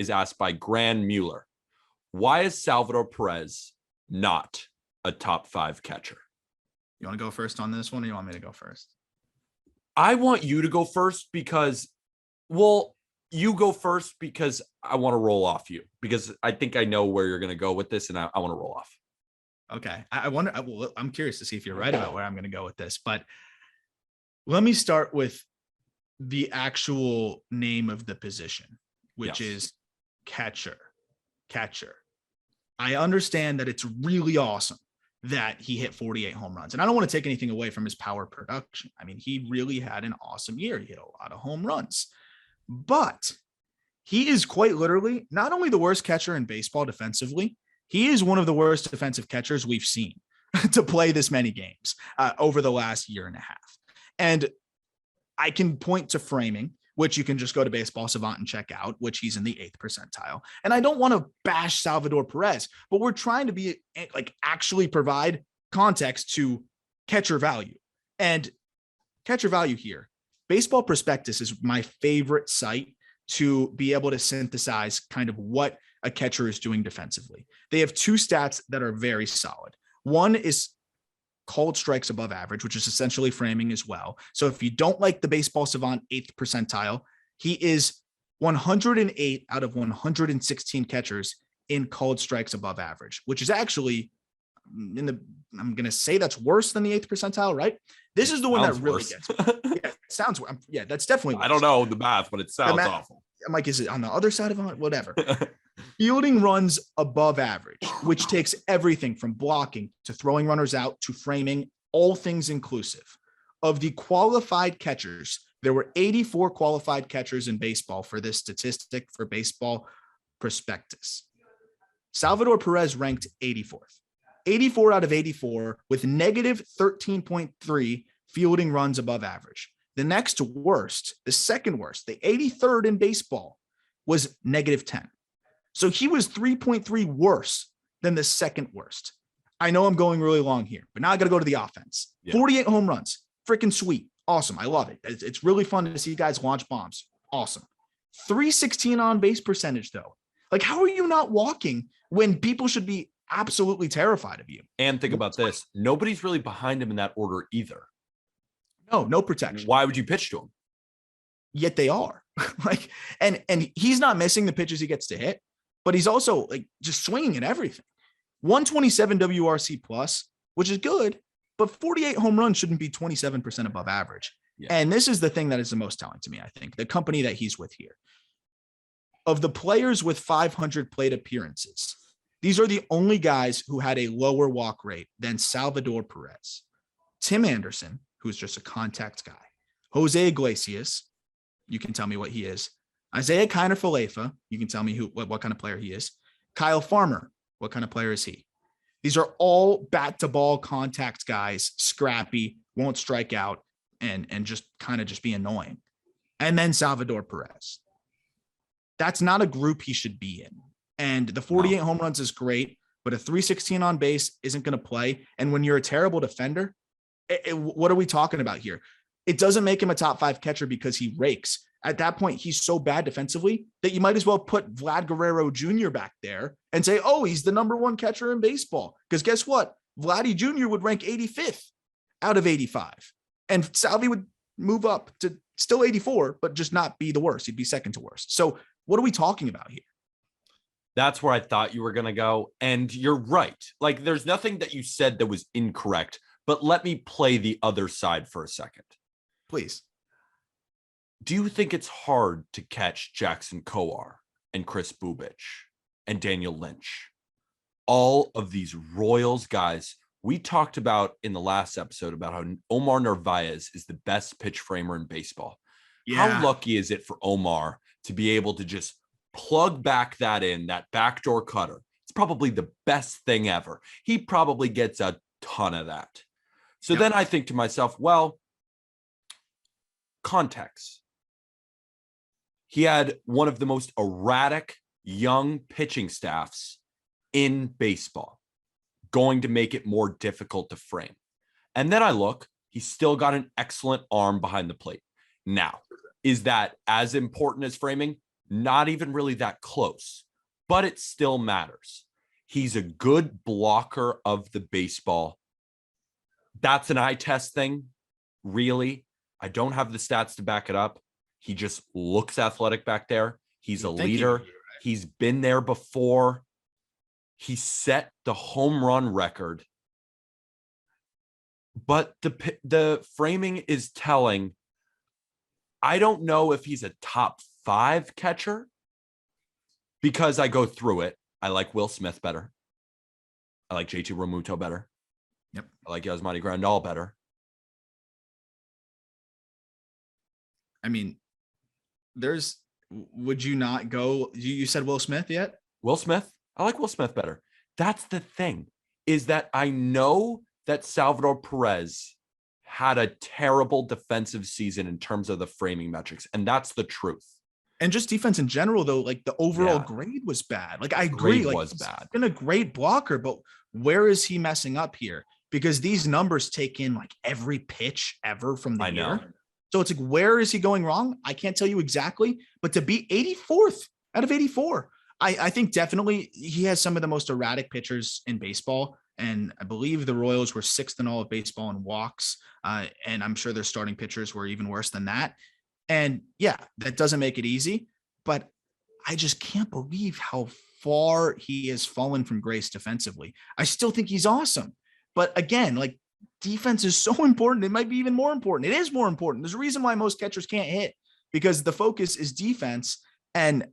is asked by Gran Mueller. Why is Salvador Perez not a top 5 catcher? You want to go first on this one, or you want me to go first? I want you to go first because, you go first because I want to roll off you, because I think I know where you're going to go with this, and I want to roll off. Okay. I'm curious to see if you're right about where I'm going to go with this, but let me start with the actual name of the position, which is catcher. I understand that it's really awesome that he hit 48 home runs, and I don't want to take anything away from his power production. I mean, he really had an awesome year. He hit a lot of home runs, but he is quite literally not only the worst catcher in baseball defensively, he is one of the worst defensive catchers we've seen to play this many games over the last year and a half. And I can point to framing, which you can just go to Baseball Savant and check out, which he's in the 8th percentile. And I don't want to bash Salvador Perez, but we're trying to be like actually provide context to catcher value. And catcher value here, Baseball Prospectus is my favorite site to be able to synthesize kind of what a catcher is doing defensively. They have 2 stats that are very solid. One is called strikes above average, which is essentially framing as well. So if you don't like the Baseball Savant 8th percentile, he is 108 out of 116 catchers in called strikes above average, which is actually I'm going to say that's worse than the 8th percentile, right? This is the one that really gets me. That's definitely worse. I don't know the math, but it sounds awful. Mike, is it on the other side of it? Whatever. Fielding runs above average, which takes everything from blocking to throwing runners out to framing, all things inclusive. Of the qualified catchers, there were 84 qualified catchers in baseball for this statistic for Baseball Prospectus. Salvador Perez ranked 84th. 84 out of 84 with negative 13.3 fielding runs above average. The next worst, the second worst, the 83rd in baseball was negative 10. So he was 3.3 worse than the second worst. I know I'm going really long here, but now I got to go to the offense. 48 home runs. Freaking sweet. Awesome. I love it. It's really fun to see guys launch bombs. Awesome. 316 on base percentage though. Like, how are you not walking when people should be absolutely terrified of you? And think about this. Nobody's really behind him in that order either. No protection. Why would you pitch to him? Yet they are. and he's not missing the pitches he gets to hit, but he's also like just swinging at everything. 127 WRC plus, which is good, but 48 home runs shouldn't be 27% above average. Yeah. And this is the thing that is the most telling to me, I think, the company that he's with here. Of the players with 500 plate appearances, these are the only guys who had a lower walk rate than Salvador Perez. Tim Anderson, who's just a contact guy. Jose Iglesias, you can tell me what he is. Isaiah Kiner-Falefa, you can tell me what kind of player he is. Kyle Farmer, what kind of player is he? These are all bat-to-ball contact guys, scrappy, won't strike out, and just kind of just be annoying. And then Salvador Perez. That's not a group he should be in. And the 48 home runs is great, but a 316 on base isn't going to play. And when you're a terrible defender, what are we talking about here? It doesn't make him a top 5 catcher because he rakes. At that point, he's so bad defensively that you might as well put Vlad Guerrero Jr. back there and say, oh, he's the number 1 catcher in baseball. Because guess what? Vladdy Jr. would rank 85th out of 85. And Salvi would move up to still 84, but just not be the worst. He'd be second to worst. So what are we talking about here? That's where I thought you were going to go. And you're right. Like, there's nothing that you said that was incorrect, but let me play the other side for a second. Please. Do you think it's hard to catch Jackson Kowar and Chris Bubich and Daniel Lynch? All of these Royals guys we talked about in the last episode about how Omar Narvaez is the best pitch framer in baseball. Yeah. How lucky is it for Omar to be able to just plug back that backdoor cutter? It's probably the best thing ever. He probably gets a ton of that. So then I think to myself, well, context. He had one of the most erratic young pitching staffs in baseball, going to make it more difficult to frame. And then I look, he's still got an excellent arm behind the plate. Now, is that as important as framing? Not even really that close, but it still matters. He's a good blocker of the baseball. That's an eye test thing, really. I don't have the stats to back it up. He just looks athletic back there. He's a leader. He's been there before. He set the home run record. But the framing is telling. I don't know if he's a top 5 catcher because I go through it. I like Will Smith better. I like JT Realmuto better. Yep. I like Yasmani Grandal better. I mean, would you not go? You said Will Smith yet? Will Smith. I like Will Smith better. That's the thing, is that I know that Salvador Perez had a terrible defensive season in terms of the framing metrics, and that's the truth. And just defense in general, though, like the overall grade was bad. Like I agree, like was bad. Been a great blocker, but where is he messing up here? Because these numbers take in like every pitch ever from the year. So it's like, where is he going wrong? I can't tell you exactly, but to be 84th out of 84, I think definitely he has some of the most erratic pitchers in baseball. And I believe the Royals were 6th in all of baseball in walks. And I'm sure their starting pitchers were even worse than that. And yeah, that doesn't make it easy, but I just can't believe how far he has fallen from grace defensively. I still think he's awesome. But again, like defense is so important. It might be even more important. It is more important. There's a reason why most catchers can't hit, because the focus is defense. And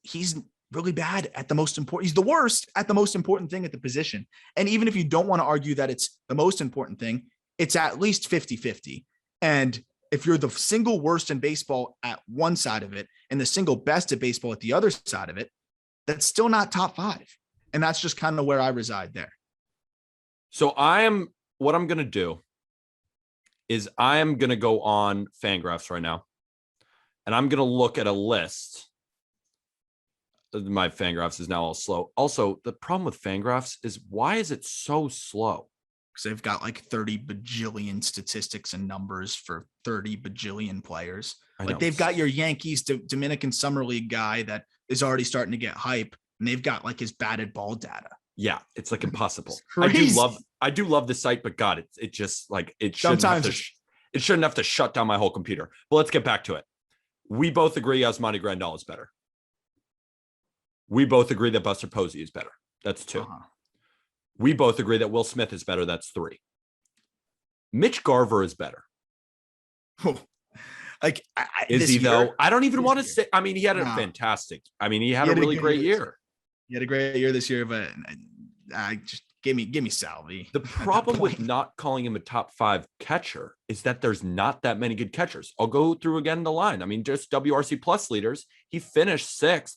he's really bad at the most important. He's the worst at the most important thing at the position. And even if you don't want to argue that it's the most important thing, it's at least 50-50. And if you're the single worst in baseball at one side of it and the single best at baseball at the other side of it, that's still not top 5. And that's just kind of where I reside there. So what I'm going to do is I am going to go on Fangraphs right now, and I'm going to look at a list. My Fangraphs is now all slow. Also, the problem with Fangraphs is, why is it so slow? Because they've got like 30 bajillion statistics and numbers for 30 bajillion players. Like they've got your Yankees Dominican Summer League guy that is already starting to get hype, and they've got like his batted ball data. Yeah, it's like impossible. It's I do love the site, but God, it just like it shouldn't have to shut down my whole computer. But let's get back to it. We both agree Yasmani Grandal is better. We both agree that Buster Posey is better. That's 2. We both agree that Will Smith is better. That's 3. Mitch Garver is better. Like, is he though? I don't even want to say. I mean, he had a fantastic. I mean, he had a really great year. He had a great year this year, but I just give me Salvi. The problem with not calling him a top 5 catcher is that there's not that many good catchers. I'll go through again the line. I mean, just WRC plus leaders. He finished 6th.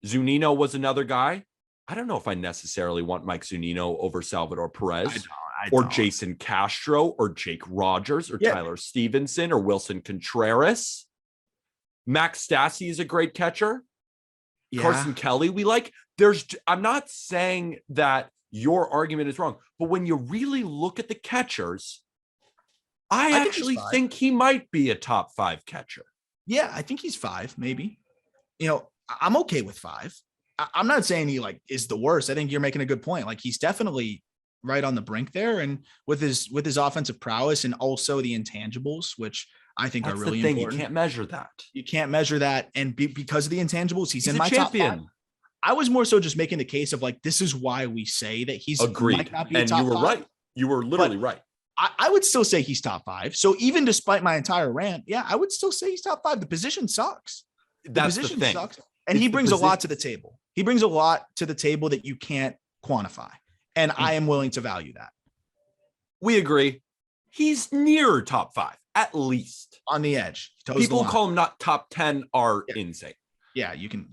Zunino was another guy. I don't know if I necessarily want Mike Zunino over Salvador Perez or Jason Castro or Jake Rogers or Tyler Stevenson or Wilson Contreras. Max Stassi is a great catcher. Carson Kelly, I'm not saying that your argument is wrong, but when you really look at the catchers, I actually think he might be a top 5 catcher. Yeah, I think he's 5, maybe. You know, I'm okay with 5. I'm not saying he like is the worst. I think you're making a good point. Like he's definitely right on the brink there, and with his offensive prowess and also the intangibles, which I think are really important. You can't measure that. You can't measure that, and because of the intangibles, he's in my champion. Top 5. I was more so just making the case of like, this is why we say that he's agreed. Might not be and top you were 5. right. You were literally right. I would still say he's top 5. So even despite my entire rant, I would still say he's top 5. The position sucks. That's the thing. Sucks. And he brings a lot to the table. He brings a lot to the table that you can't quantify. And I am willing to value that. We agree. He's near top 5, at least. On the edge. People call him not top 10 are insane. Yeah, you can